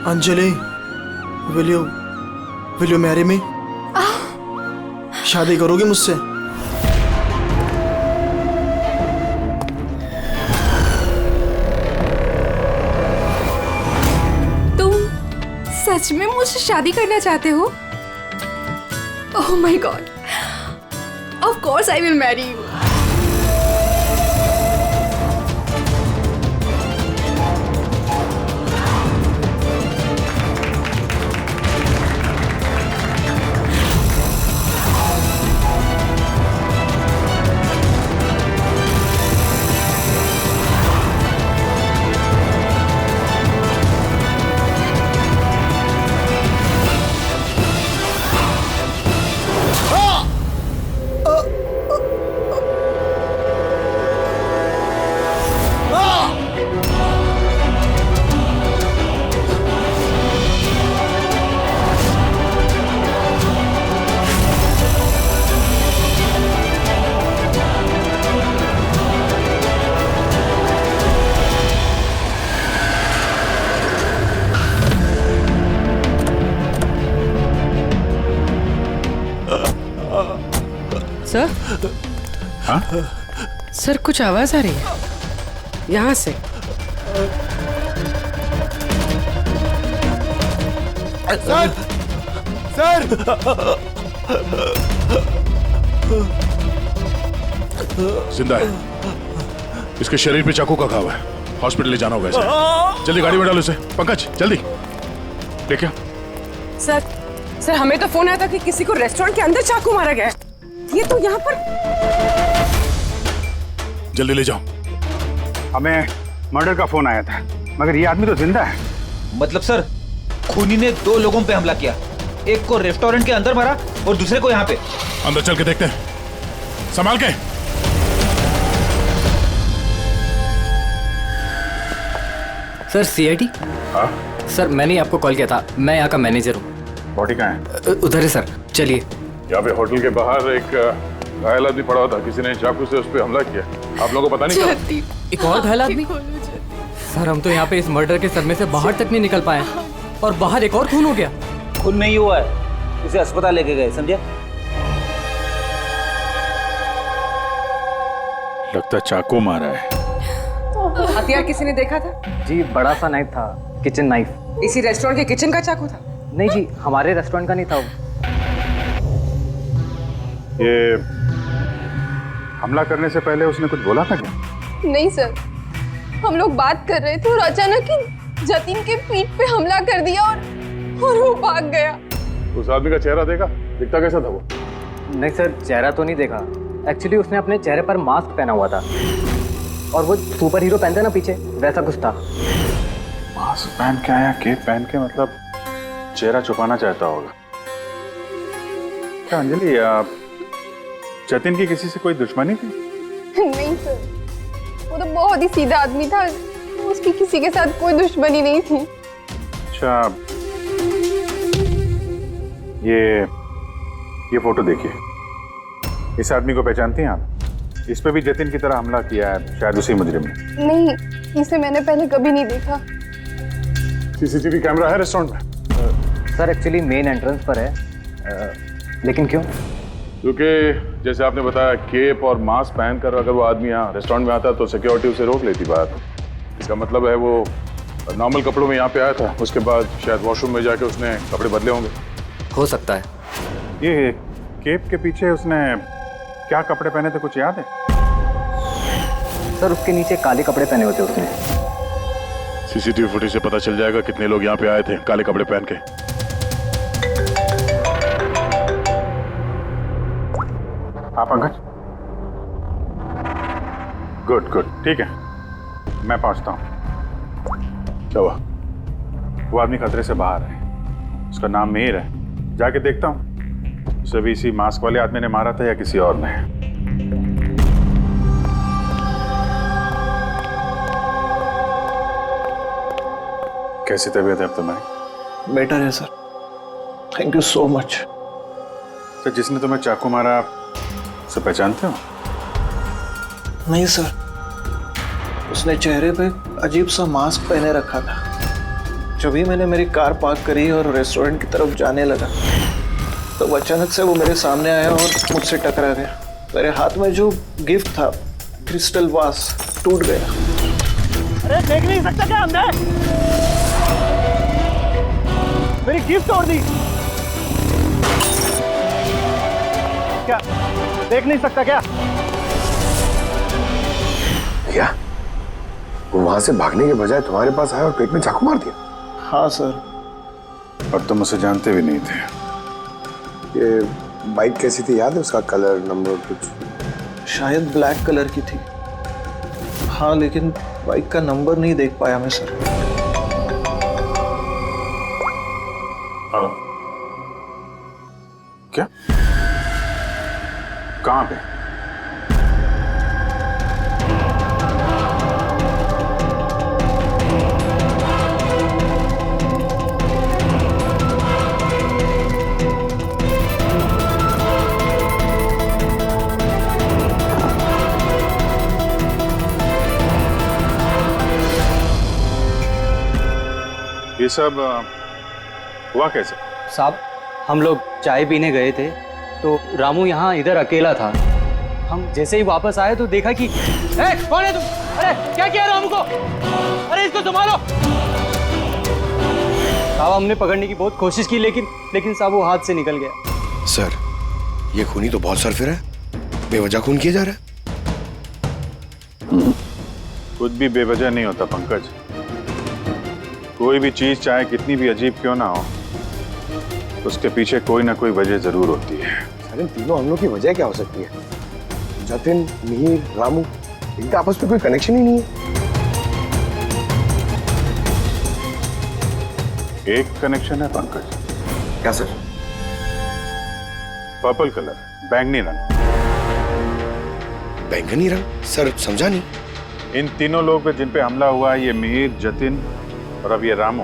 Anjali, will you marry me? शादी करोगी मुझसे? तुम सच में मुझसे शादी करना चाहते हो? Oh my God, of course I will marry you. Sir? हाँ? सर कुछ आवाज आ रही है यहाँ से। सर! सर! जिंदा है। इसके शरीर पे चाकू का घाव है। हॉस्पिटल ले जाना होगा इसे। जल्दी गाड़ी में डालो इसे। पंकज जल्दी लेके आ। सर हमें तो फोन आया था कि किसी को रेस्टोरेंट के अंदर चाकू मारा गया है। ये तो यहाँ पर। जल्दी ले जाओ। हमें मर्डर का फोन आया था, मगर ये आदमी तो जिंदा है। मतलब सर, खूनी ने 2 लोगों पे हमला किया। एक को रेस्टोरेंट के अंदर मारा और दूसरे को यहाँ पे। अंदर चल के देखते हैं। संभाल के। Sir CID? हाँ? सर मैंने आपको कॉल किया था, मैं यहाँ का मैनेजर हूँ। बॉडी कहाँ है? उधर है सर, चलिए। यहाँ पे होटल के बाहर एक घायल आदमी पड़ा हुआ था। किसी ने चाकू से उस पर हमला किया। आप लोगों को पता नहीं चला? एक और घायल आदमी? सर हम तो यहाँ पे इस मर्डर के सदमे से बाहर तक नहीं निकल पाए और बाहर एक और खून हो गया। खून नहीं हुआ है, इसे अस्पताल लेके गए, समझे? लगता चाकू मारा है। हथियार किसी ने देखा था? जी बड़ा सा नाइफ था, किचन नाइफ। इसी रेस्टोरेंट के किचन का चाकू था? नहीं जी, हमारे रेस्टोरेंट का नहीं था वो। ये हमला करने से पहले उसने कुछ बोला था क्या? नहीं सर, हम लोग बात कर रहे थे और अचानक ही जतिन के पीठ पे हमला कर दिया और वो भाग गया। उस आदमी का चेहरा देखा? दिखता कैसा था वो? नहीं सर, चेहरा तो नहीं देखा। एक्चुअली उसने अपने चेहरे पर मास्क पहना हुआ था और वो सुपर हीरो पहनते ना पीछे, वैसा कुछ था। मास्क पहन के आया, केप पहन के, मतलब चेहरा छुपाना चाहता होगा। क्या अंजलि, जतिन की किसी से कोई दुश्मनी थी? नहीं सर, वो तो बहुत ही सीधा आदमी था, उसकी किसी के साथ कोई दुश्मनी नहीं थी। अच्छा, ये फोटो देखिए। इस आदमी को पहचानती हैं आप? इस पे भी जतिन की तरह हमला किया है, शायद उसी मुजरिम ने। नहीं, इसे मैंने पहले कभी नहीं देखा। सीसीटीवी कैमरा है रेस्टोरेंट में? सर एक्चुअली मेन एंट्रेंस पर है, लेकिन क्यों? क्योंकि जैसे आपने बताया, केप और मास्क पहनकर अगर वो आदमी यहाँ रेस्टोरेंट में आता तो सिक्योरिटी उसे रोक लेती बात। इसका मतलब है वो नॉर्मल कपड़ों में यहाँ पे आया था, उसके बाद शायद वॉशरूम में जाके उसने कपड़े बदले होंगे। हो सकता है। ये केप के पीछे उसने क्या कपड़े पहने थे, कुछ याद है? सर उसके नीचे काले कपड़े पहने होते उसने। सीसीटीवी फुटेज से पता चल जाएगा कितने लोग यहाँ पे आए थे काले कपड़े पहन के। हाँ पंकज, गुड गुड, ठीक है, मैं पहुंचता हूँ। क्या हुआ? वो आदमी खतरे से बाहर है, उसका नाम मीर है। जाके देखता हूँ उसे भी इसी मास्क वाले आदमी ने मारा था या किसी और ने। कैसी तबीयत है अब तुम्हारी? बेटर है sir, thank you so much. तो जिसने तुम्हें चाकू मारा उसे पहचानते हो? नहीं सर, उसने चेहरे पे अजीब सा मास्क पहने रखा था। जब ही मैंने मेरी कार पार्क करी और रेस्टोरेंट की तरफ जाने लगा तो अचानक से वो मेरे सामने आया और मुझसे टकरा गया। मेरे हाथ में जो गिफ्ट था, क्रिस्टल वास, टूट गया। अरे देख नहीं सकता क्या अंदर? मेरी गिफ्ट तोड़ दी। क्या देख नहीं सकता क्या? क्या वो वहां से भागने के बजाय तुम्हारे पास आया और पेट में चाकू मार दिया? हाँ सर। और तुम उसे जानते भी नहीं थे? ये बाइक कैसी थी याद है? उसका कलर, नंबर कुछ? शायद ब्लैक कलर की थी। हाँ, लेकिन बाइक का नंबर नहीं देख पाया मैं सर। क्या? कहां पे? ये सब हुआ कैसे? साहब, हम लोग चाय पीने गए थे तो रामू यहाँ इधर अकेला था। हम जैसे ही वापस आए तो देखा कि कौन है तुम? अरे क्या किया रामू को? अरे इसको संभालो। साहब, हमने पकड़ने की बहुत कोशिश की लेकिन साहब वो हाथ से निकल गया। सर, ये खूनी तो बहुत सरफिर है। बेवजह खून किया जा रहा है। कुछ भी बेवजह नहीं होता पंकज। कोई भी चीज चाहे कितनी भी अजीब क्यों ना हो, उसके पीछे कोई ना कोई वजह जरूर होती है। सर, इन तीनों हमलों की वजह क्या हो सकती है? जतिन, मिहिर, रामू, इनका आपस में कोई कनेक्शन ही नहीं है। एक कनेक्शन है पंकज। क्या सर? पर्पल कलर, बैंगनी रंग। बैंगनी रंग? सर समझा नहीं। इन तीनों लोग पे जिन पे हमला हुआ है, ये मिहिर, जतिन और अब ये रामू,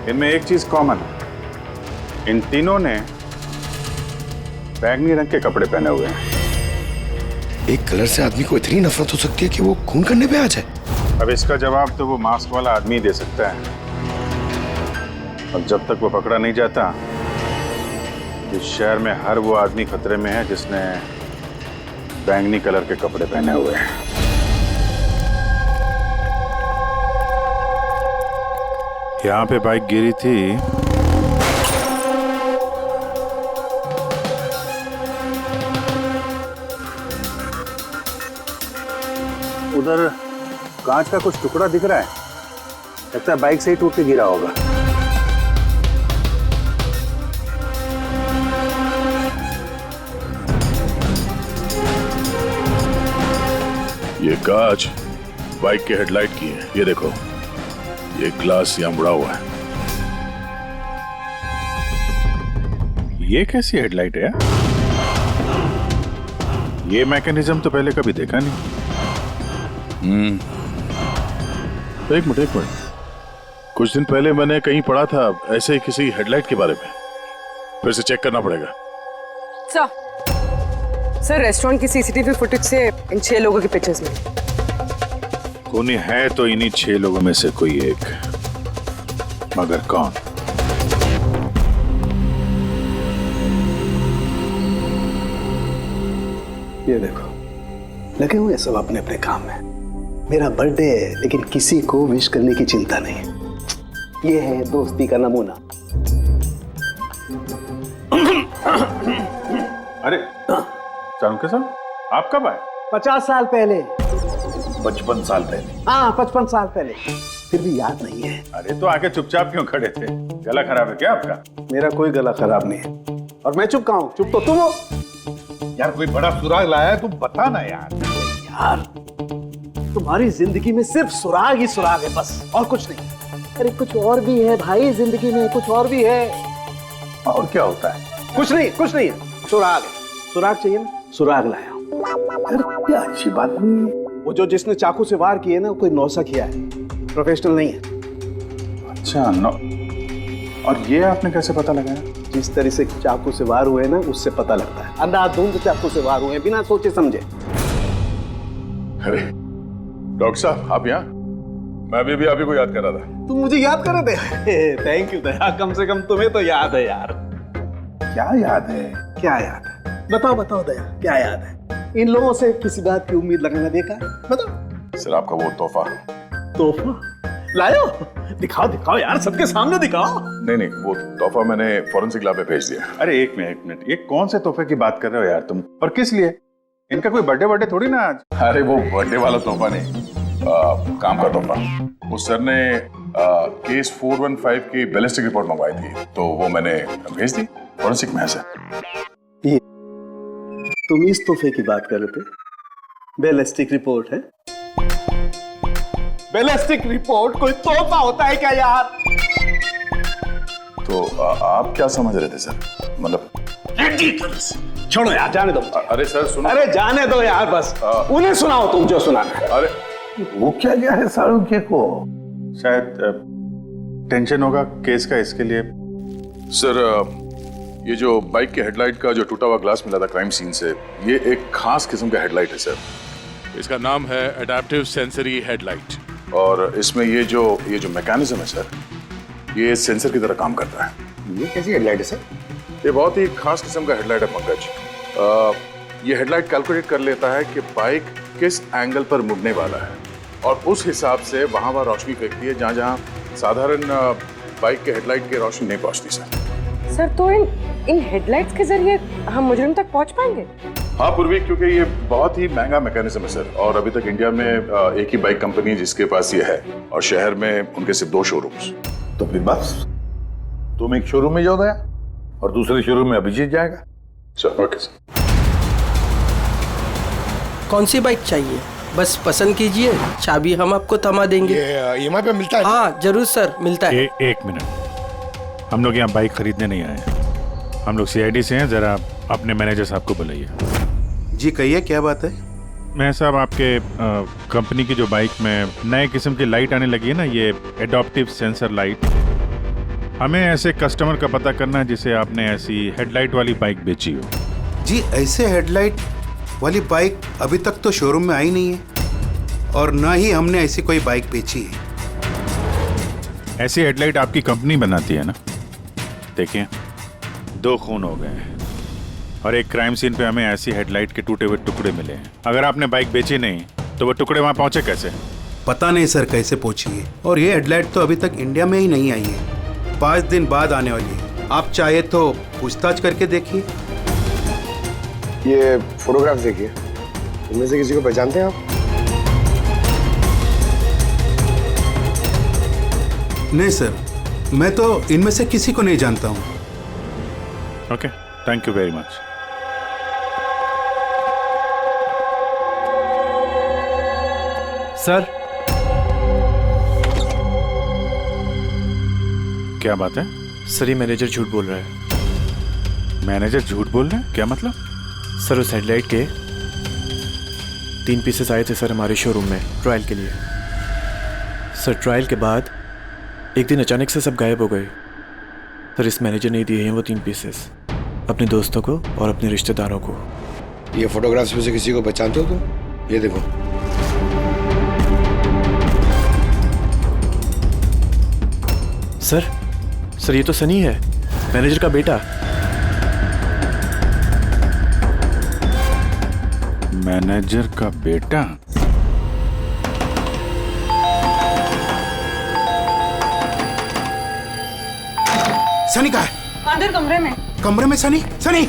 इनमें एक चीज कॉमन है। इन तीनों ने बैंगनी रंग के कपड़े पहने हुए हैं। एक कलर से आदमी को इतनी नफरत हो सकती है कि वो खून करने पे आ जाए? अब इसका जवाब तो वो मास्क वाला आदमी दे सकता है। और जब तक वो पकड़ा नहीं जाता, इस शहर में हर वो आदमी खतरे में है जिसने बैंगनी कलर के कपड़े पहने हुए हैं। यहाँ पे बाइक गिरी थी, उधर कांच का कुछ टुकड़ा दिख रहा है। लगता है बाइक से ही टूट के गिरा होगा। ये कांच बाइक के हेडलाइट की है। ये देखो, ये ग्लास यहां मुड़ा हुआ है। ये कैसी हेडलाइट है यार? ये मैकेनिज्म तो पहले कभी देखा नहीं। एक मिनट। कुछ दिन पहले मैंने कहीं पढ़ा था ऐसे ही किसी हेडलाइट के बारे में। फिर से चेक करना पड़ेगा। सर, रेस्टोरेंट की सीसीटीवी फुटेज से इन 6 लोगों की पिक्चर्स में। खूनी है तो इन्हीं 6 लोगों में से कोई एक, मगर कौन? ये देखो, लगे हुए सब अपने अपने काम में। मेरा बर्थडे है लेकिन किसी को विश करने की चिंता नहीं है। ये है दोस्ती का नमूना। अरे चाणक्य साहब, आप कब आए? 50 साल पहले। 55 साल पहले? हाँ, 55 साल पहले। फिर भी याद नहीं है। अरे तो आके चुपचाप क्यों खड़े थे? गला खराब है क्या आपका? मेरा कोई गला खराब नहीं है। और मैं चुप कहाँ हूँ? चुप तो तुम हो। यार कोई बड़ा सुराग लाया है, तुम बता ना यार। यार, तुम्हारी जिंदगी में सिर्फ सुराग ही सुराग है, बस और कुछ नहीं। अरे कुछ और भी है भाई, जिंदगी में कुछ और भी है। और क्या होता है? कुछ नहीं है। सुराग है। सुराग चाहिए ना? सुराग लाया हूं। अरे क्या अच्छी बात नहीं है। वो जो जिसने चाकू से वार किए ना, कोई नौसा किया है, प्रोफेशनल नहीं है। अच्छा, नो। और ये आपने कैसे पता लगाया? जिस तरह से चाकू से वार हुए ना, उससे पता लगता है। अंधाधुंध चाकू से वार हुए, बिना सोचे समझे। अरे डॉक्टर साहब, आप यहाँ? मैं भी आप ही को याद कर रहा था। तुम मुझे याद कर रहे थे? थैंक यू दया, कम से कम तुम्हें तो याद है यार। क्या याद है? क्या याद है? बताओ बताओ दया, क्या याद है? इन लोगों से किसी बात की उम्मीद लगाना देखा है? बताओ। सर आपका वो तोहफा। तोहफा लायो? दिखाओ दिखाओ यार, सबके सामने दिखाओ। नहीं, वो तोहफा मैंने फॉरेंसिक लैब में भेज दिया। अरे एक मिनट, ये कौन से तोहफे की बात कर रहे हो यार तुम, और किस लिए? इनका कोई बर्थडे थोड़ी ना आज। अरे वो बर्थडे वाला तोहफा नहीं, काम का तोहफा। उस सर ने केस 415 की बैलिस्टिक रिपोर्ट मंगवाई थी, तो वो मैंने भेज दी। फॉरेंसिक में है सर। ये तुम इस तोहफे की बात कर रहे थे? बैलिस्टिक रिपोर्ट है? बैलिस्टिक रिपोर्ट कोई तोहफा होता है क्या यार? तो आप क्या समझ रहे थे सर? मतलब छोड़ो यार, जाने दो। अरे सर सुनो। अरे जाने दो यार, बस उन्हें सुनाओ तुम जो सुनाना है। अरे वो क्या गया है शाहरुख को? शायद टेंशन होगा केस का, इसके लिए। सर ये जो बाइक के हेडलाइट का जो टूटा हुआ ग्लास मिला था क्राइम सीन से, ये एक खास किस्म का हेडलाइट है सर। इसका नाम है एडेप्टिव सेंसरी हेडलाइट, और इसमें ये जो मैकेनिज्म है सर, ये सेंसर की तरह काम करता है। ये कैसी हेडलाइट है सर? ये बहुत ही खास किस्म का हेडलाइट है पंकज। ये हेडलाइट कैलकुलेट कर लेता है कि बाइक किस एंगल पर मुड़ने वाला है, और उस हिसाब से वहाँ रोशनी फेंकती है जहाँ साधारण बाइक के हेडलाइट की रोशनी नहीं पहुँचती सर। सर तो इन हेडलाइट्स के जरिए हम मुजरिम तक पहुंच पाएंगे? हाँ पूर्वी, क्योंकि ये बहुत ही महंगा मैकेनिज्म है सर, और अभी तक इंडिया में एक ही बाइक कंपनी है जिसके पास ये है, और शहर में उनके सिर्फ 2 शोरूम्स। तो फिर बस तुम एक शोरूम में जाओ दया, और दूसरे शोरूम में अभिजीत जाएगा। Sir okay sir. कौन सी बाइक चाहिए? बस पसंद कीजिए, चाबी हम आपको थमा देंगे। EMI पे मिलता है? हाँ जरूर सर, मिलता है। एक मिनट, हम लोग यहाँ बाइक खरीदने नहीं आए हैं, हम लोग CID से हैं। जरा अपने मैनेजर साहब को बुलाइए। जी कहिए, क्या बात है? मैं साहब आपके कंपनी की जो बाइक में नए किस्म की लाइट आने लगी है ना, ये एडॉप्टिव सेंसर लाइट, हमें ऐसे कस्टमर का पता करना है जिसे आपने ऐसी हेडलाइट वाली बाइक बेची हो। जी ऐसे हेडलाइट वाली बाइक अभी तक तो शोरूम में आई नहीं है, और ना ही हमने ऐसी कोई बाइक बेची है। ऐसी हेडलाइट आपकी कंपनी बनाती है ना? देखिए 2 खून हो गए हैं, और एक क्राइम सीन पे हमें ऐसी हेडलाइट के टूटे हुए टुकड़े मिले हैं। अगर आपने बाइक बेची नहीं तो वो टुकड़े वहां पहुंचे कैसे? पता नहीं सर कैसे पहुंची है, और ये हेडलाइट तो अभी तक इंडिया में ही नहीं आई है, 5 दिन बाद आने वाली है। आप चाहे तो पूछताछ करके देखिए। ये फोटोग्राफ देखिए, इनमें से किसी को पहचानते हैं आप? नहीं सर, मैं तो इनमें से किसी को नहीं जानता हूँ। Okay, thank you very much. Sir क्या बात है? सर ये मैनेजर झूठ बोल रहा है। मैनेजर झूठ बोल रहे हैं? क्या मतलब? सर उस हेडलाइट के 3 पीसेस आए थे सर हमारे शोरूम में ट्रायल के लिए। सर ट्रायल के बाद एक दिन अचानक से सब गायब हो गए। सर इस मैनेजर ने दिए हैं वो 3 पीसेस अपने दोस्तों को और अपने रिश्तेदारों को। ये फोटोग्राफ्स में से किसी को पहचानते हो तुम? ये देखो। सर ये तो सनी है, मैनेजर का बेटा। मैनेजर का बेटा? सनी कहाँ है? अंदर कमरे में। कमरे में? सनी सनी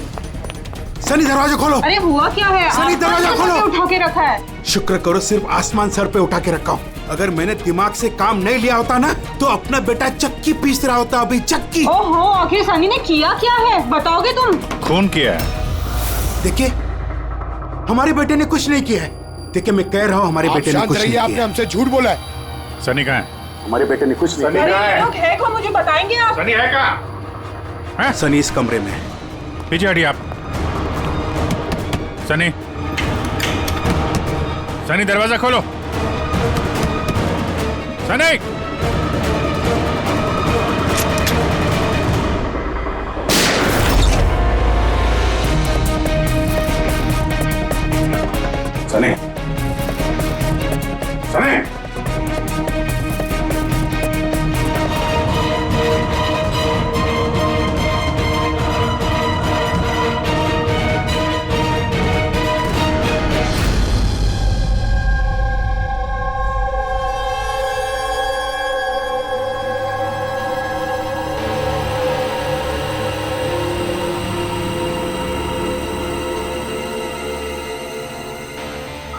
सनी दरवाजा खोलो। अरे हुआ क्या है? सनी दरवाजा खोलो। उठा के रखा है। शुक्र करो सिर्फ आसमान सर पे उठा के रखा हूँ। अगर मैंने दिमाग से काम नहीं लिया होता ना तो अपना बेटा चक्की पीस रहा होता अभी, चक्की। ओहो, आखिर सनी ने किया क्या है, बताओगे तुम? खून किया है। देखिए हमारे बेटे ने कुछ नहीं किया है। देखिए मैं कह रहा हूँ हमारे बेटे ने कुछ नहीं किया। आपने हमसे झूठ बोला है। सनी कहाँ है? हमारे बेटे ने कुछ नहीं किया। अरे लोग है कौन, मुझे बताएंगे आप? सनी है कहाँ? सनी इस कमरे में है। पीछे हटिए आप। सनी सनी दरवाजा खोलो। सनी सनी सनी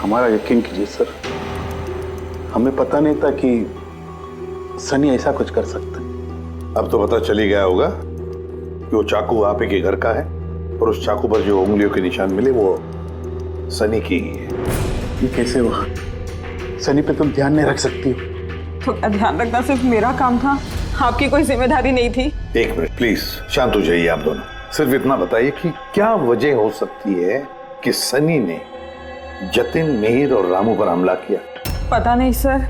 हमारा यकीन कीजिए सर, हमें पता नहीं था कि सनी ऐसा कुछ कर सकता है। अब तो पता चल ही गया होगा कि वो चाकू आप ही के घर का है और उस चाकू पर जो उंगलियों के निशान मिले वो सनी की ही है। ये कैसे हुआ? सनी पे तुम ध्यान नहीं रख सकती हो? तो ध्यान रखना सिर्फ मेरा काम था, आपकी कोई जिम्मेदारी नहीं थी। एक मिनट प्लीज, शांत हो जाइए आप दोनों। सिर्फ इतना बताइए कि क्या वजह हो सकती है कि सनी ने जतिन, मिहिर और रामू पर हमला किया? पता नहीं सर,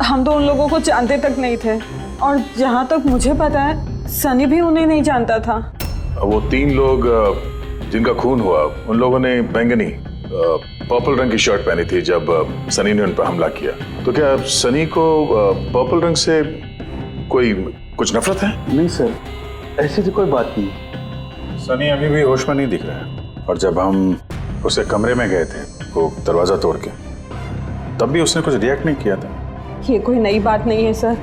हम तो उन लोगों को जानते तक नहीं थे, और जहाँ तक मुझे पता है सनी भी उन्हें नहीं जानता था। वो 3 लोग जिनका खून हुआ, उन लोगों ने बैंगनी पर्पल रंग की शर्ट पहनी थी जब सनी ने उन पर हमला किया। तो क्या सनी को पर्पल रंग से कोई कुछ नफरत है? नहीं सर, ऐसी तो कोई बात नहीं। सनी अभी भी होश में नहीं दिख रहा है, और जब हम उसे कमरे में गए थे वो दरवाजा तोड़ के, तब भी उसने कुछ रिएक्ट नहीं किया था। ये कोई नई बात नहीं है सर,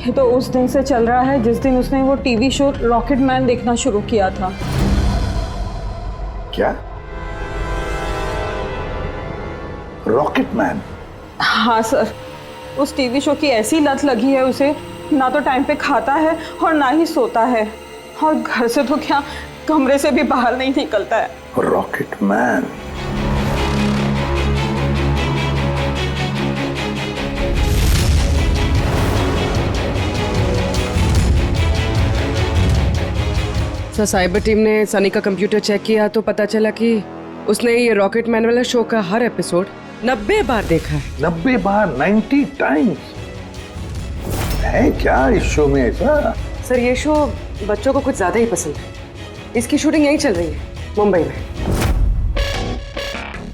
ये तो उस दिन से चल रहा है जिस दिन उसने वो टीवी शो रॉकेट मैन देखना शुरू किया था। क्या? Rocket man? हाँ सर, उस टीवी शो की ऐसी लत लगी है उसे, ना तो टाइम पे खाता है और ना ही सोता है, और घर से तो क्या कमरे से भी बाहर नहीं निकलता है। Rocket man? Sir, cyber team ने सनी का कंप्यूटर चेक किया तो पता चला कि उसने ये रॉकेट मैन वाला शो का हर एपिसोड 90 बार देखा है। 90 बार? 90 टाइम्स? है क्या इस शो में ऐसा? सर, ये शो बच्चों को कुछ ज्यादा ही पसंद है। इसकी शूटिंग यहीं चल रही है, मुंबई में।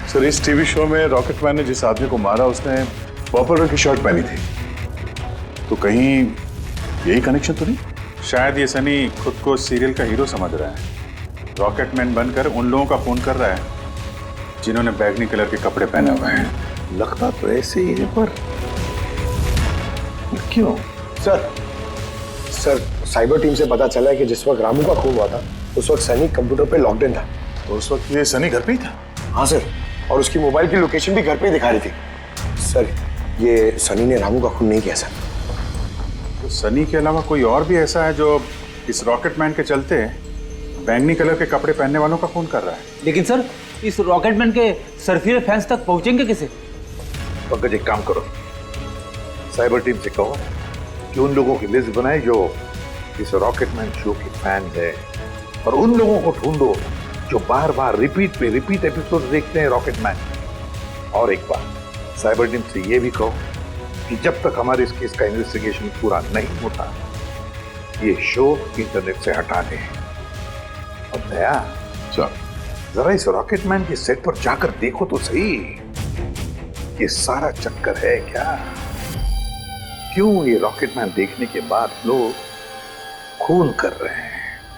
सर, इस टीवी शो में रॉकेट मैन ने जिस आदमी को मारा उसने पर्पल रंग की शर्ट पहनी थी, तो कहीं यही कनेक्शन तो नहीं? शायद ये सनी खुद को सीरियल का हीरो समझ रहा है, रॉकेट मैन बनकर उन लोगों का खून कर रहा है जिन्होंने बैगनी कलर के कपड़े पहने हुए हैं। लगता तो ऐसे ही है, पर क्यों? सर, साइबर टीम से पता चला है कि जिस वक्त रामू का खून हुआ था उस वक्त सनी कंप्यूटर पे लॉक्ड इन था। तो उस वक्त ये सनी घर पे ही था? हाँ सर, और उसकी मोबाइल की लोकेशन भी घर पे ही दिखा रही थी। सर, ये सनी ने रामू का खून नहीं किया सर। तो सनी के अलावा कोई और भी ऐसा है जो इस रॉकेट मैन के चलते बैंगनी कलर के कपड़े पहनने वालों का खून कर रहा है? लेकिन सर, इस रॉकेटमैन के सरफिरे फैंस तक पहुंचेंगे कैसे? पंकज, एक काम करो, साइबर टीम से कहो कि उन लोगों की लिस्ट बनाए जो इस रॉकेटमैन शो के फैन है, और उन लोगों को ढूंढो जो बार बार रिपीट एपिसोड देखते हैं रॉकेटमैन। और एक बार साइबर टीम से ये भी कहो कि जब तक हमारे इस केस का इन्वेस्टिगेशन पूरा नहीं होता, ये शो इंटरनेट से हटा दें। और दया, जरा इस रॉकेटमैन के सेट पर जाकर देखो तो सही, ये सारा चक्कर है क्या? क्यों ये रॉकेटमैन देखने के बाद लोग खून कर रहे हैं?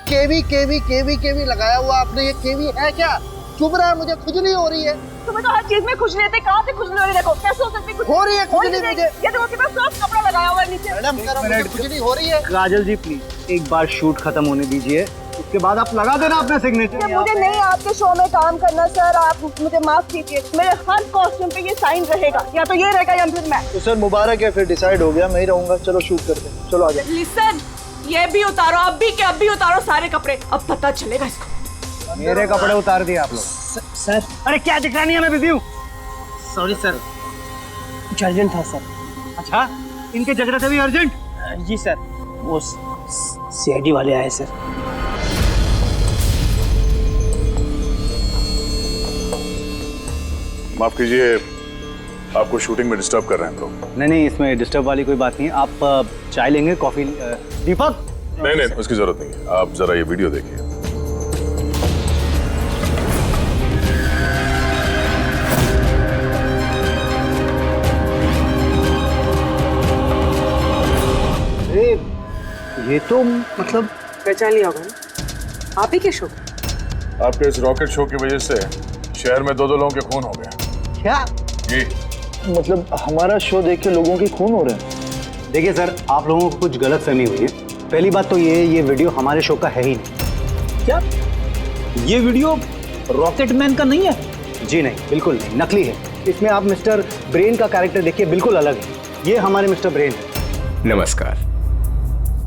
केवी लगाया हुआ आपने, ये केवी है क्या? चुभ रहा है, मुझे खुजली हो रही है। तुम्हें तो हर चीज में खुजली रहती है, कहाँ से खुजली हो रही है? देखो कैसे हो सकती है? हो रही है खुजली मुझे। ये देखो कितना सॉफ्ट कपड़ा लगाया हुआ है नीचे। मैडम, मुझे खुजली हो रही है। काजल जी प्लीज एक बार शूट खत्म होने दीजिए, उसके बाद आप लगा देना अपना सिग्नेचर। मुझे नहीं आपके शो में काम करना सर, आप मुझे माफ कीजिए। मेरे हर कॉस्ट्यूम पे ये साइन रहेगा, या तो ये रहेगा या फिर मैं। तो सर मुबारक है, फिर डिसाइड हो गया, मैं ही रहूंगा। चलो शूट करते हैं, चलो आ जाओ। लिसन, ये भी उतारो, अब भी उतारो सारे कपड़े, अब पता चलेगा इसको। मेरे कपड़े उतार दिए आप लोग। सर, अरे क्या दिख रहा नहीं है, मैं बिजी हूँ। सॉरी सर, कुछ अर्जेंट था सर। अच्छा, इनके झगड़े से भी अर्जेंट? जी सर, वो सीआईडी वाले आए सर। माफ कीजिए, आपको शूटिंग में डिस्टर्ब कर रहे हैं तो? नहीं, इसमें डिस्टर्ब वाली कोई बात नहीं है। आप चाय लेंगे, कॉफी? दीपक? नहीं, उसकी जरूरत नहीं है। आप जरा ये वीडियो देखिए। ये तो मतलब पहचान लिया होगा ना, आप ही के शो? आपके इस रॉकेट शो की वजह से शहर में 2 लोगों के खून हो गए। क्या? जी। मतलब हमारा शो देख के लोगों के खून हो रहे हैं? देखिए सर, आप लोगों को कुछ गलत फहमी हुई है। पहली बात तो ये वीडियो हमारे शो का है ही नहीं। क्या ये वीडियो रॉकेटमैन का नहीं है? जी नहीं, बिल्कुल नहीं, नकली है। इसमें आप मिस्टर ब्रेन का कैरेक्टर देखिए, बिल्कुल अलग है। ये हमारे मिस्टर ब्रेन है। नमस्कार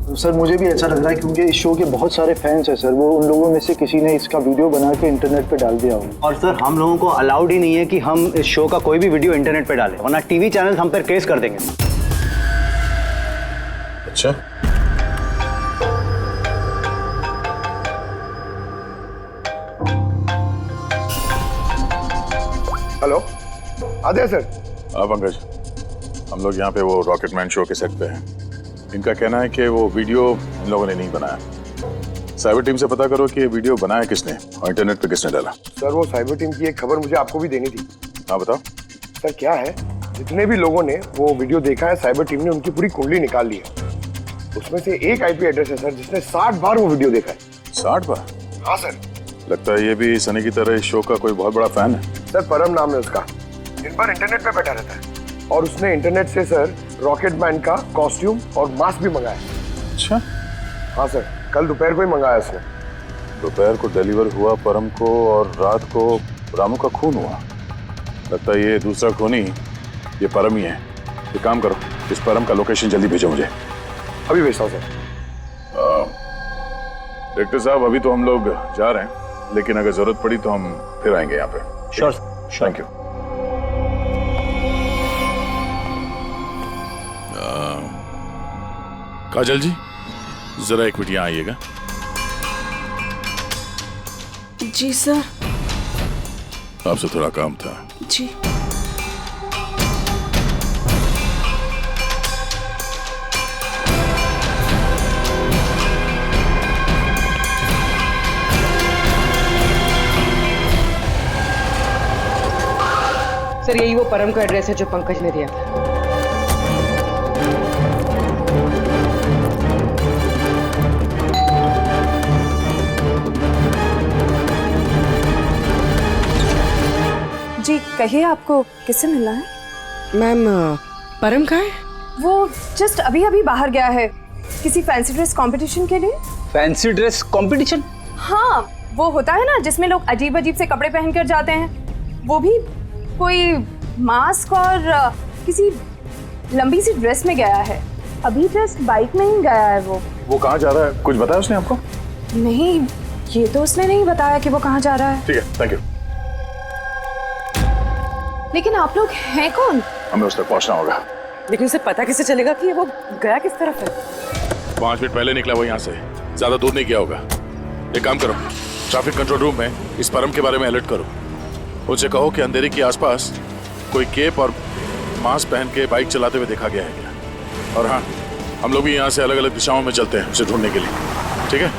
सर, मुझे भी ऐसा लग रहा है क्योंकि इस शो के बहुत सारे फैंस हैं सर, वो उन लोगों में से किसी ने इसका वीडियो बना के इंटरनेट पे डाल दिया हो। और सर हम लोगों को अलाउड ही नहीं है कि हम इस शो का कोई भी वीडियो इंटरनेट पे डालें, वरना टीवी चैनल हम पर केस कर देंगे। अच्छा, हेलो, आदित्य सर। हाँ पंकज, हम लोग यहाँ पे वो रॉकेटमैन शो के सेट पे हैं। इनका कहना है कि वो वीडियो इन लोगों ने नहीं बनाया। साइबर टीम से पता करो कि ये वीडियो बनाया किसने और इंटरनेट पे किसने डाला। सर वो साइबर टीम की एक खबर मुझे आपको भी देनी थी। हाँ बताओ। सर क्या है, जितने भी लोगों ने वो वीडियो देखा है, साइबर टीम ने उनकी पूरी कुंडली निकाल ली है। उसमें से एक आईपी एड्रेस है सर जिसने 60 बार वो वीडियो देखा है। 60 बार? हाँ सर। लगता है ये भी सनी की तरह इस शो का कोई बहुत बड़ा फैन है। सर परम नाम है उसका, दिन भर इंटरनेट पे बैठा रहता है और उसने इंटरनेट से सर रॉकेटमैन का कॉस्ट्यूम और मास्क भी मंगाया। अच्छा। हाँ सर, कल दोपहर को ही मंगाया उसने। दोपहर को डिलीवर हुआ परम को और रात को रामू का खून हुआ। लगता है ये दूसरा खूनी ये परम ही है। एक काम करो, इस परम का लोकेशन जल्दी भेजो मुझे। अभी भेजता हूँ सर। डायरेक्टर साहब, अभी तो हम लोग जा रहे हैं, लेकिन अगर जरूरत पड़ी तो हम फिर आएंगे यहाँ पे। Sure, thank you. Kajal ji, जरा एक मिनट यहाँ आइएगा। जी सर। आपसे थोड़ा काम था। जी। सर यही वो परम का एड्रेस है जो पंकज ने दिया था। जी कहिए, आपको किससे मिलना है? मैम, परम कहाँ है? वो जस्ट अभी अभी बाहर गया है किसी फैंसी ड्रेस कंपटीशन के लिए। Fancy dress competition? हाँ, वो होता है ना जिसमें लोग अजीब अजीब से कपड़े पहनकर जाते हैं। वो भी कोई मास्क और किसी लंबी सी ड्रेस में गया है। अभी जस्ट बाइक में ही गया है वो कहाँ जा रहा है, कुछ बताया उसने आपको? नहीं, ये तो उसने नहीं बताया कि वो कहाँ जा रहा है। ठीक है, थैंक यू। लेकिन आप लोग हैं कौन? हमें उस तक पहुंचना होगा। लेकिन उसे पता कैसे चलेगा कि वो गया किस तरफ है? 5 मिनट पहले निकला वो यहाँ से, ज्यादा दूर नहीं गया होगा। एक काम करो, ट्रैफिक कंट्रोल रूम में इस परम के बारे में अलर्ट करो। उनसे कहो कि अंधेरे के आसपास कोई केप और मास्क पहन के बाइक चलाते हुए देखा गया है क्या। और हाँ, हम लोग भी यहाँ से अलग अलग दिशाओं में चलते हैं उसे ढूंढने के लिए। ठीक है?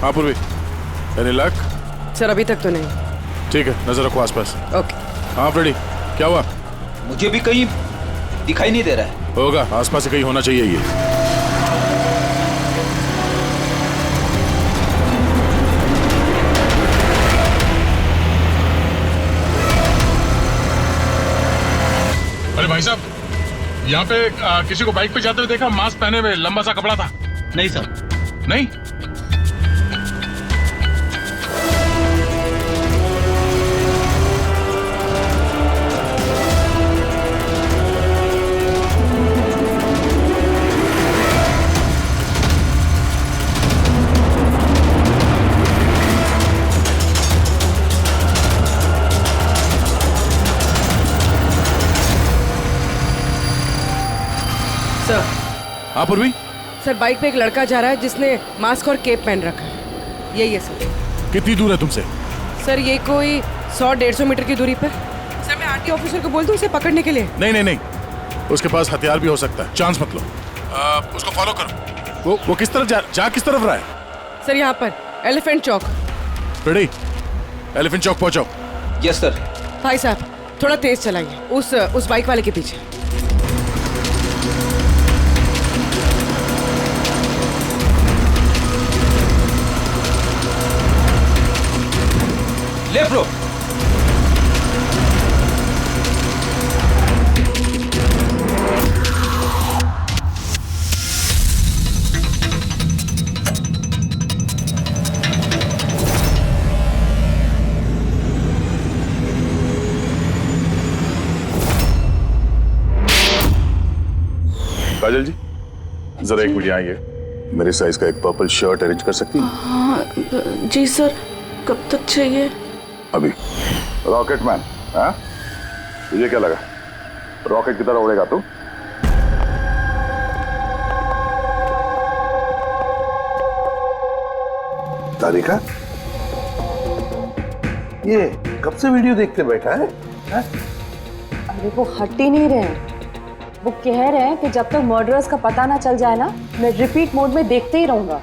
हाँ पूर्वी, एनी लक? सर अभी तक तो नहीं। ठीक है, नजर रखो आसपास। ओके। हाँ फ्रेडी, क्या हुआ? मुझे भी कहीं दिखाई नहीं दे रहा है। होगा, आसपास से कहीं होना चाहिए ये। अरे भाई साहब, यहाँ पे किसी को बाइक पे जाते हुए देखा, मास्क पहने हुए, लंबा सा कपड़ा था। नहीं सर। नहीं? हाँ पूर्वी? सर बाइक पे एक लड़का जा रहा है जिसने मास्क और केप पहन रखा है। यही है सर। कितनी दूर है तुमसे? सर ये कोई 100-150 मीटर की दूरी पर। सर मैं आरटी ऑफिसर को बोल दूं उसे पकड़ने के लिए? नहीं नहीं नहीं, उसके पास हथियार भी हो सकता है, चांस मत लो। उसको फॉलो करो। वो किस तरफ जा किस तरफ रहा है? सर यहाँ पर एलिफेंट चौक। रेडी, एलिफेंट चौक पहुंचो। Yes sir. भाई साहब थोड़ा तेज चलाइए, उस बाइक वाले के पीछे। ले ब्रो। जरा एक मिनट यहाँ आइए। मेरे साइज का एक पर्पल शर्ट अरेंज कर सकती हैं? हाँ जी सर, कब तक चाहिए? अभी। रॉकेटमैन, हाँ? तुझे क्या लगा रॉकेट की तरह उड़ेगा तू? तारिका, ये कब से वीडियो देखते बैठा है? अरे वो हट ही नहीं रहे हैं। वो कह रहे हैं कि जब तक मर्डरर्स का पता ना चल जाए ना, मैं रिपीट मोड में देखते ही रहूंगा।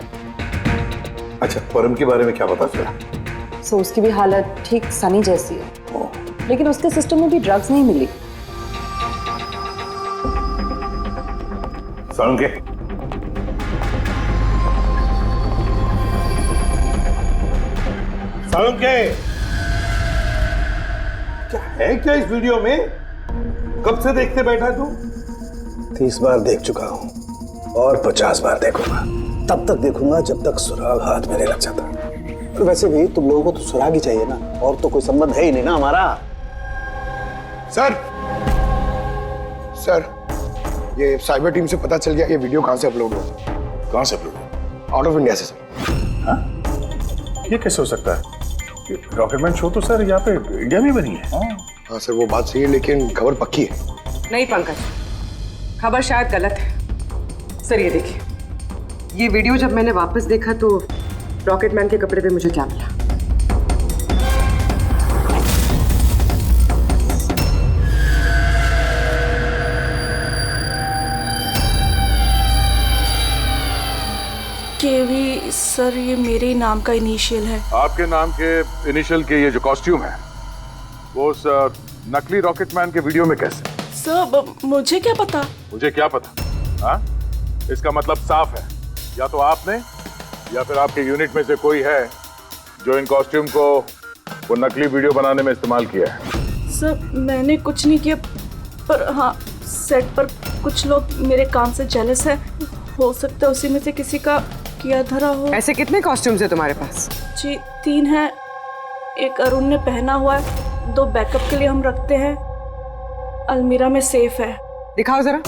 अच्छा, परम के बारे में क्या पता चला? सो उसकी भी हालत ठीक सनी जैसी है, लेकिन उसके सिस्टम में भी ड्रग्स नहीं मिली। सालुंके, सालुंके, क्या है क्या इस वीडियो में? कब से देखते बैठा है तू? 30 बार देख चुका हूं और 50 बार देखूंगा। तब तक देखूंगा जब तक सुराग हाथ में नहीं लग जाता। और वैसे भी तुम लोगों को तो सुराग ही चाहिए ना, और तो कोई संबंध है ही नहीं ना हमारा। सर, सर, ये साइबर टीम से पता चल गया ये वीडियो कहां से अपलोड हुआ। कहां से अपलोड हुआ? आउट ऑफ इंडिया से सर। हाँ? ये कैसे हो सकता है? रॉकेटमैन शो तो सर यहाँ पे इंडिया में बनी है। हाँ सर, वो बात सही है, लेकिन खबर पक्की है। नहीं पंकज, खबर शायद गलत है। सर ये देखिए, ये वीडियो जब मैंने वापस देखा तो रॉकेटमैन के कपड़े पे मुझे क्या मिला? केवी सर, ये मेरे नाम का इनिशियल है। आपके नाम के इनिशियल के ये जो कॉस्ट्यूम है वो उस नकली रॉकेटमैन के वीडियो में कैसे? सर मुझे क्या पता? मुझे क्या पता? हाँ? इसका मतलब साफ है, या तो आपने या फिर आपके यूनिट में से कोई है जो इन कॉस्ट्यूम को वो नकली वीडियो बनाने में इस्तेमाल किया है। सर मैंने कुछ नहीं किया, पर हाँ सेट पर कुछ लोग मेरे काम से जेलस है। हो सकता है उसी में से किसी का किया धरा हो। ऐसे कितने कॉस्ट्यूम्स है तुम्हारे पास? जी 3 है। एक अरुण ने पहना हुआ है, 2 बैकअप के लिए हम रखते हैं, अलमीरा में सेफ है। दिखाओ जरा।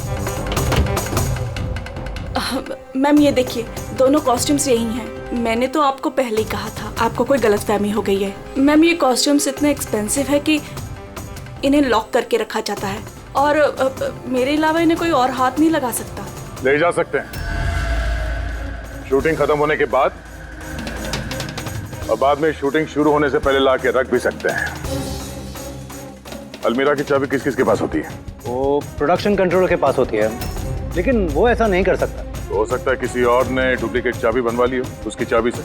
मैम ये देखिए, दोनों कॉस्ट्यूम्स यही हैं। मैंने तो आपको पहले ही कहा था, आपको कोई गलतफहमी हो गई है। मैम ये कॉस्ट्यूम्स इतने एक्सपेंसिव है कि इन्हें लॉक करके रखा जाता है, और मेरे अलावा इन्हें कोई और हाथ नहीं लगा सकता। ले जा सकते हैं शूटिंग खत्म होने के बाद, और बाद में शूटिंग शुरू होने से पहले ला के रख भी सकते हैं। अलमीरा की चाबी किस किस के पास होती है? वो प्रोडक्शन कंट्रोलर के पास होती है, लेकिन वो ऐसा नहीं कर सकता। तो हो सकता है किसी और ने डुप्लीकेट चाबी बनवा ली हो उसकी चाबी से।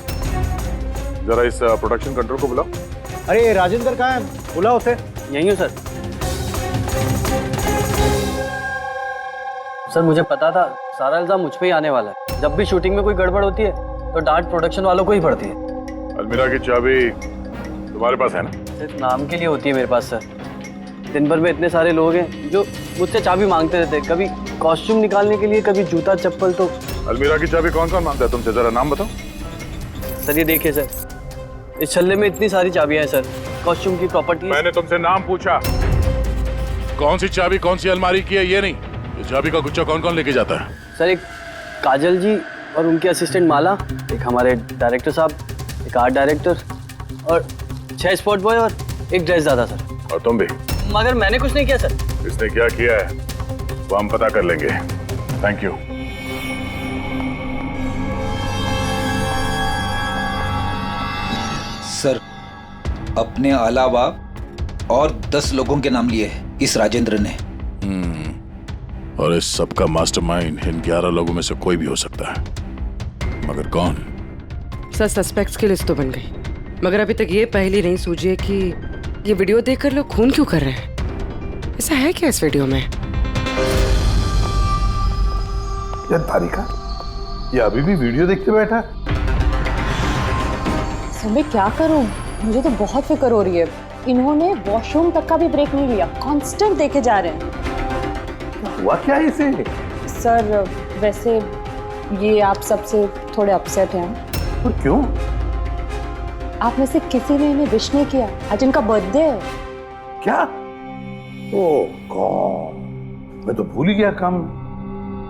जरा इस प्रोडक्शन कंट्रोल को बुलाओ। अरे राजेंद्र कहाँ है? बुलाओ उसे। यहीं हूँ सर। सर मुझे पता था सारा इल्जाम मुझ पे ही आने वाला है। जब भी शूटिंग में कोई गड़बड़ होती है तो डांट प्रोडक्शन वालों को ही पड़ती है। अलमीरा की चाबी तुम्हारे पास है ना? सिर्फ नाम के लिए होती है मेरे पास सर। दिन भर में इतने सारे लोग हैं जो मुझसे चाबी मांगते रहते हैं, कभी कॉस्ट्यूम निकालने के लिए, कभी जूता चप्पल। तो अलमीरा की चाबी कौन कौन मांगता है तुमसे? जरा नाम बताओ। सर ये देखिए सर, इस छल्ले में इतनी सारी चाबियां हैं सर, कॉस्ट्यूम की, प्रॉपर्टी। मैंने तुमसे नाम पूछा, कौन सी चाबी कौन सी अलमारी की है, ये नहीं। ये चाबी का गुच्छा कौन कौन लेके जाता है? सर एक काजल जी और उनके असिस्टेंट माला, एक हमारे डायरेक्टर साहब, एक आर्ट डायरेक्टर, और 6 स्पॉट बॉय और एक ड्रेस दादा सर। और तुम भी? मगर मैंने कुछ नहीं किया सर। इसने क्या किया है वो हम पता कर लेंगे। Thank you. सर अपने अलावा और 10 लोगों के नाम लिए हैं इस राजेंद्र ने। और इस सब का मास्टरमाइंड इन 11 लोगों में से कोई भी हो सकता है, मगर कौन? सर सस्पेक्ट्स की लिस्ट तो बन गई, मगर अभी तक ये पहली नहीं सूझी है कि ये वीडियो देखकर लोग खून क्यों कर रहे हैं। ऐसा है क्या इस वीडियो में? यार तारिका, ये अभी भी वीडियो देखते बैठा? सर मैं क्या करूं, मुझे तो बहुत फिक्र हो रही है। इन्होंने वॉशरूम तक का भी ब्रेक नहीं लिया, कांस्टेंट देखे जा रहे हैं। हुआ क्या इसे? सर वैसे ये आप सबसे थोड़े अपसेट हैं। और क्यों? आप में से किसी ने इन्हें विश नहीं किया। आज इनका बर्थडे है। क्या? ओ गॉड, मैं तो भूल ही गया काम।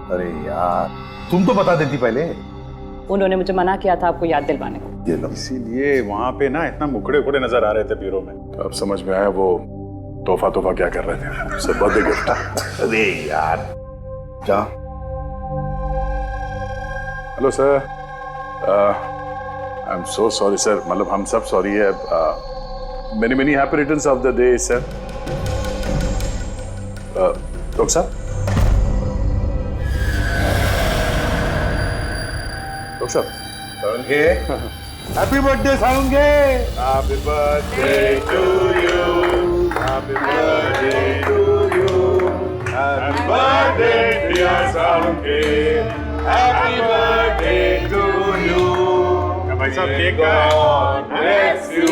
अरे यार, तुम तो बता देती पहले। उन्होंने मुझे मना किया था आपको याद दिलवाने को। ये लो। इसीलिए वहां पे ना इतना मुखड़े उखड़े नजर आ रहे थे ब्यूरो में। तो अब समझ में आया वो तोहफा क्या कर रहे थे। सब बर्थडे गिफ्ट। अरे यार जा। Hello sir, I am so sorry sir, मतलब हम सब सॉरी है। Many happy returns of the day sir. Doctor साहब, डॉक्टर साहब, Sarange, happy birthday Sarange. Happy birthday to you, happy birthday to you, happy birthday dear Sarange, happy birthday to you. भाई साहब cake God bless you.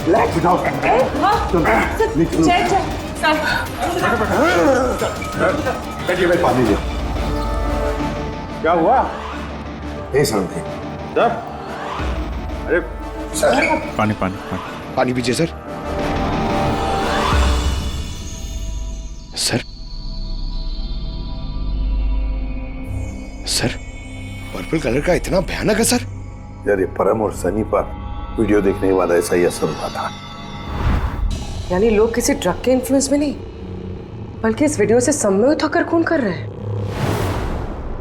Relax it out. बैठिए, मैं पानी ले। क्या हुआ? ए सारंगे। सर, अरे सर, पानी पानी पानी पानी पीजिए sir. Sir, sir, purple colour का इतना भयानक है सर? यार ये परम और सनी पर वीडियो देखने के बाद ऐसा ही असर हुआ था। यानी लोग किसी ड्रग के इन्फ्लुएंस में नहीं, बल्कि इस वीडियो से सम्मोहित होकर खून कर रहे हैं।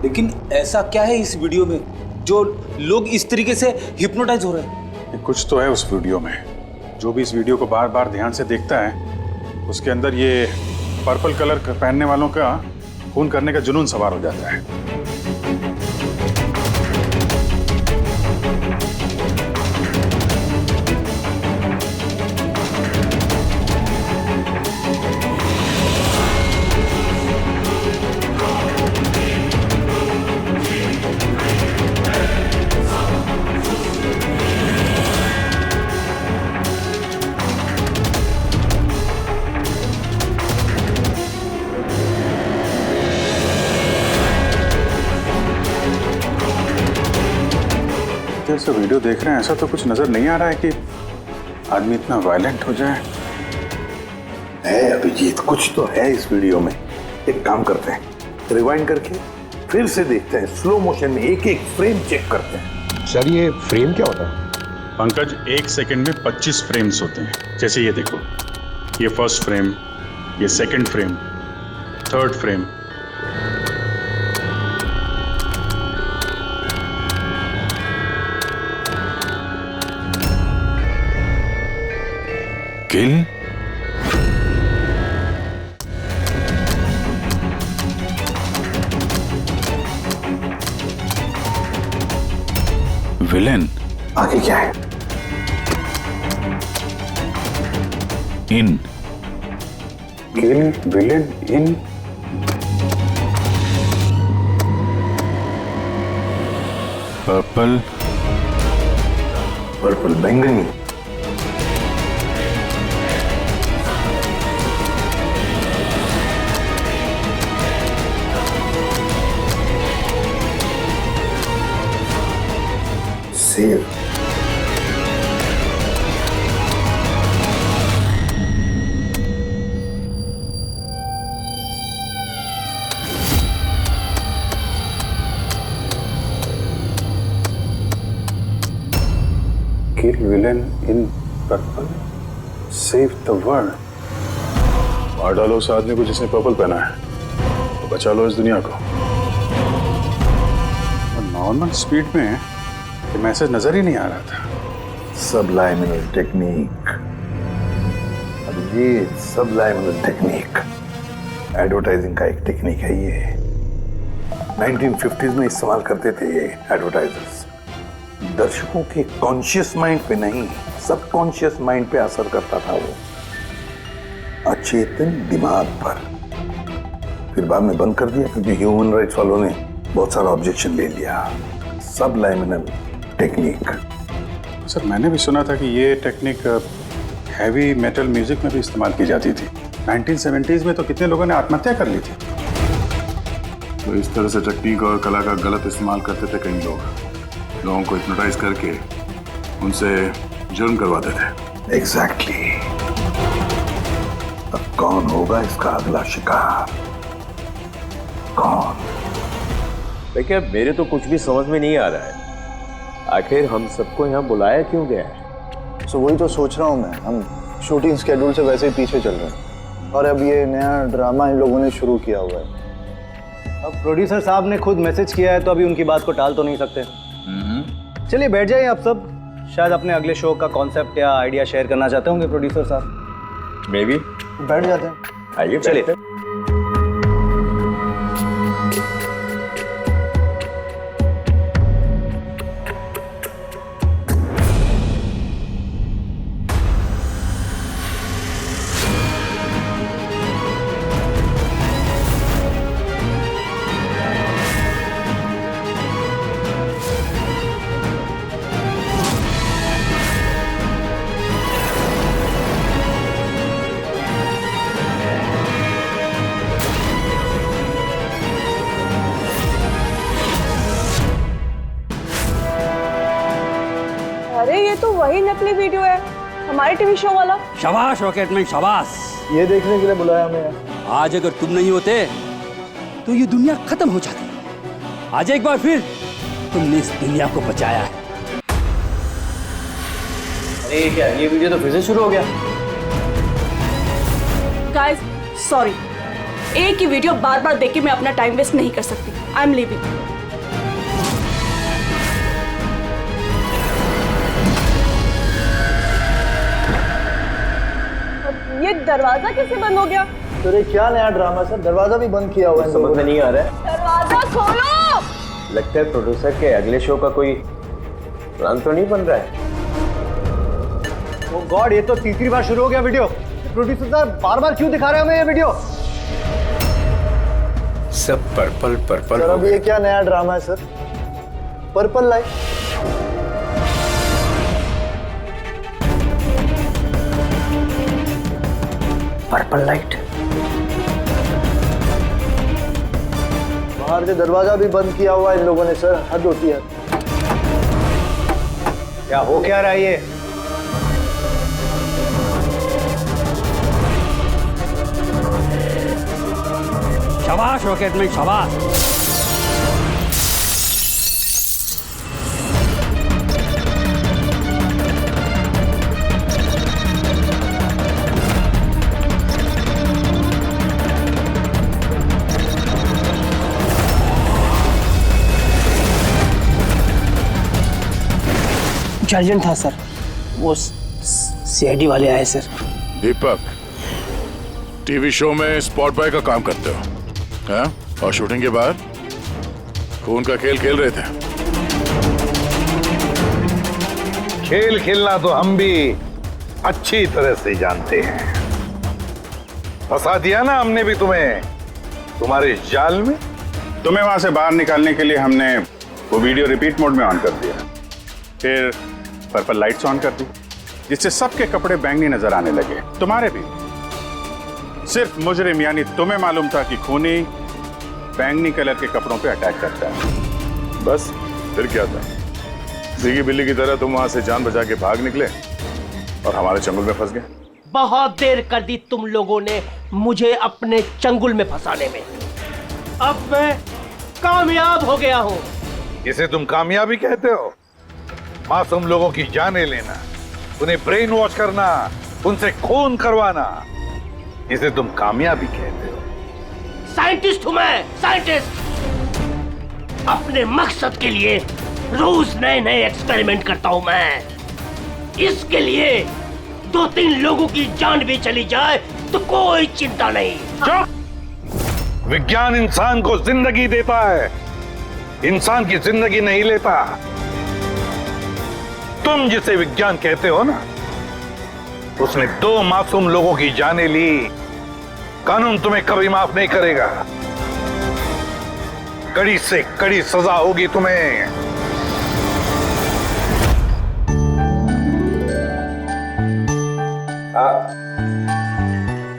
लेकिन ऐसा क्या है इस वीडियो में जो लोग इस तरीके से हिप्नोटाइज हो रहे हैं? कुछ तो है उस वीडियो में। जो भी इस वीडियो को बार बार ध्यान से देखता है, उसके अंदर ये पर्पल कलर पहनने वालों का खून करने का जुनून सवार हो जाता है। जैसे वीडियो देख रहे हैं, ऐसा तो कुछ नजर नहीं आ रहा है कि आदमी इतना वायलेंट हो जाए। है अभिजीत, कुछ तो है इस वीडियो में। एक काम करते हैं, रिवाइंड करके फिर से देखते हैं, स्लो मोशन में एक एक फ्रेम चेक करते हैं। सर ये फ्रेम क्या होता है? पंकज, 1 सेकंड में 25 फ्रेम्स होते हैं। जैसे ये देखो, ये फर्स्ट फ्रेम, ये सेकंड फ्रेम, थर्ड फ्रेम। किल, विलेन, आगे क्या है? इन, किल, विलेन, इन, पर्पल, पर्पल बैंगनी, save, kill villain in purple, save the world। मार डालो उस आदमी को जिसने पर्पल पहना है, तो बचा लो इस दुनिया को। नॉर्मल स्पीड में ये मैसेज नजर ही नहीं आ रहा था। सबलाइमिनल टेक्निक। अब ये सबलाइमिनल टेक्निक एडवर्टाइजिंग का एक टेक्निक है। ये 1950s में इस्तेमाल करते थे ये एडवर्टाइजर्स। दर्शकों के कॉन्शियस माइंड पे नहीं, सबकॉन्शियस माइंड पे असर करता था वो, अचेतन दिमाग पर। फिर बाद में बंद कर दिया क्योंकि ह्यूमन राइट्स वालों ने बहुत सारा ऑब्जेक्शन ले लिया। सबलाइमिनल टेक्निक। सर, मैंने भी सुना था कि ये टेक्निक हैवी मेटल म्यूजिक में भी इस्तेमाल की जाती थी। 1970s में तो कितने लोगों ने आत्महत्या कर ली थी। तो इस तरह से टेक्निक और कला का गलत इस्तेमाल करते थे कई लोग, लोगों को हिप्नोटाइज करके उनसे जुर्म करवाते थे। एग्जैक्टली। अब कौन होगा इसका अगला शिकार? कौन? देखिए मेरे तो कुछ भी समझ में नहीं आ रहा है, आखिर हम सबको यहाँ बुलाया क्यों गया है? तो वही तो सोच रहा हूँ मैं। हम शूटिंग स्केड्यूल से वैसे ही पीछे चल रहे हैं और अब ये नया ड्रामा इन लोगों ने शुरू किया हुआ है। अब प्रोड्यूसर साहब ने खुद मैसेज किया है तो अभी उनकी बात को टाल तो नहीं सकते। चलिए बैठ जाइए आप सब, शायद अपने अगले शो का कॉन्सेप्ट या आइडिया शेयर करना चाहते होंगे प्रोड्यूसर साहब। मे बी बैठ जाते हैं। आइए चलिए। अरे ये तो वही नकली वीडियो है, हमारे टीवी शो वाला। शाबाश रॉकेटमैन शाबाश। ये देखने के लिए बुलाया हमें। आज अगर तुम नहीं होते तो ये दुनिया खत्म हो जाती। आज एक बार फिर तुमने इस दुनिया को बचाया है। अरे क्या ये वीडियो तो फिर से शुरू हो गया? गाइस सॉरी, एक ही वीडियो बार बार देख के मैं अपना टाइम वेस्ट नहीं कर सकती। I am leaving. ये दरवाजा कैसे बंद हो गया? तो ये क्या नया ड्रामा सर? दरवाजा भी बंद किया हुआ है। समझ में नहीं आ रहा है। दरवाजा खोलो। लगता है प्रोड्यूसर के अगले शो का कोई प्लान तो नहीं बन रहा है। ओ गॉड, ये तो तीसरी बार शुरू हो गया वीडियो। प्रोड्यूसर साहब बार बार क्यों दिखा रहे हैं हमें ये वीडियो? सब पर्पल पर्पल सर अब ये क्या नया ड्रामा है sir? Purple light. Purple light. बाहर से दरवाजा भी बंद किया हुआ है इन लोगों ने सर। हद होती है। क्या हो क्या रहा है ये? शाबाश रॉकेटमैन शाबाश। अर्जेंट था सर, वो सीआईडी वाले आए सर। दीपक, टीवी शो में स्पॉट बॉय का काम करते हो, हाँ? और शूटिंग के बाद खून का खेल खेल रहे थे। खेल खेलना तो हम भी अच्छी तरह से जानते हैं। फंसा दिया ना हमने भी तुम्हें तुम्हारे जाल में। तुम्हें वहां से बाहर निकालने के लिए हमने वो वीडियो रिपीट मोड में ऑन कर दिया, फिर पर्पल लाइट्स ऑन कर दी, जिससे सबके कपड़े बैंगनी नजर आने लगे, तुम्हारे भी। सिर्फ मुजरिम यानी तुम्हें मालूम था कि खूनी बैंगनी कलर के कपड़ों पे अटैक करता है। बस फिर क्या था? सीगी बिल्ली की तरह तुम वहां से जान बचा के भाग निकले और हमारे चंगुल में फंस गए। बहुत देर कर दी तुम लोगों ने मुझे अपने चंगुल में फंसाने में। अब मैं कामयाब हो गया हूँ। इसे तुम कामयाबी कहते हो? मासूम लोगों की जानें लेना, उन्हें ब्रेन वॉश करना, उनसे खून करवाना, इसे तुम कामयाबी कहते हो? साइंटिस्ट हूं मैं, साइंटिस्ट। अपने मकसद के लिए रोज नए नए एक्सपेरिमेंट करता हूं मैं। इसके लिए 2-3 लोगों की जान भी चली जाए तो कोई चिंता नहीं। चुप! विज्ञान इंसान को जिंदगी देता है, इंसान की जिंदगी नहीं लेता। तुम जिसे विज्ञान कहते हो ना, उसने 2 मासूम लोगों की जानें ली। कानून तुम्हें कभी माफ नहीं करेगा। कड़ी से कड़ी सजा होगी तुम्हें।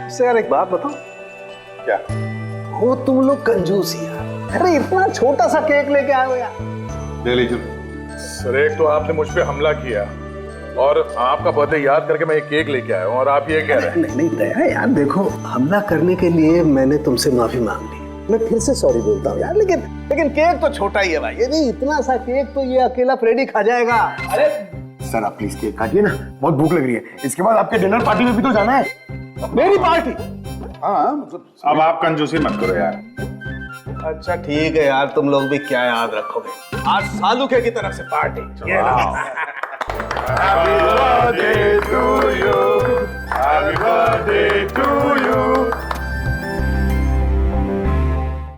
इससे यार एक बात बताओ। क्या? हो तुम लोग कंजूस यार। अरे इतना छोटा सा केक लेके आए हो यार। ले लीजिए सर। एक तो आपने मुझ पे हमला किया और आपका बर्थडे याद करके मैं एक केक लेके आया हूँ और आप ये कह रहे हैं। नहीं नहीं दया यार, देखो हमला करने के लिए मैंने तुमसे माफी मांग ली, मैं फिर से सॉरी बोलता हूँ यार, लेकिन केक तो छोटा ही है भाई। ये नहीं, इतना सा केक तो ये अकेला फ्रेडी खा जाएगा। अरे सर आप प्लीज केक काटिए ना, बहुत भूख लग रही है। इसके बाद आपके डिनर पार्टी में भी तो जाना है। मेरी पार्टी? हाँ मतलब अब आप कंजूसी मत करो यार। अच्छा ठीक है यार, तुम लोग भी क्या याद रखोगे, आज सालुके की तरफ से party. Happy birthday to you. Happy birthday to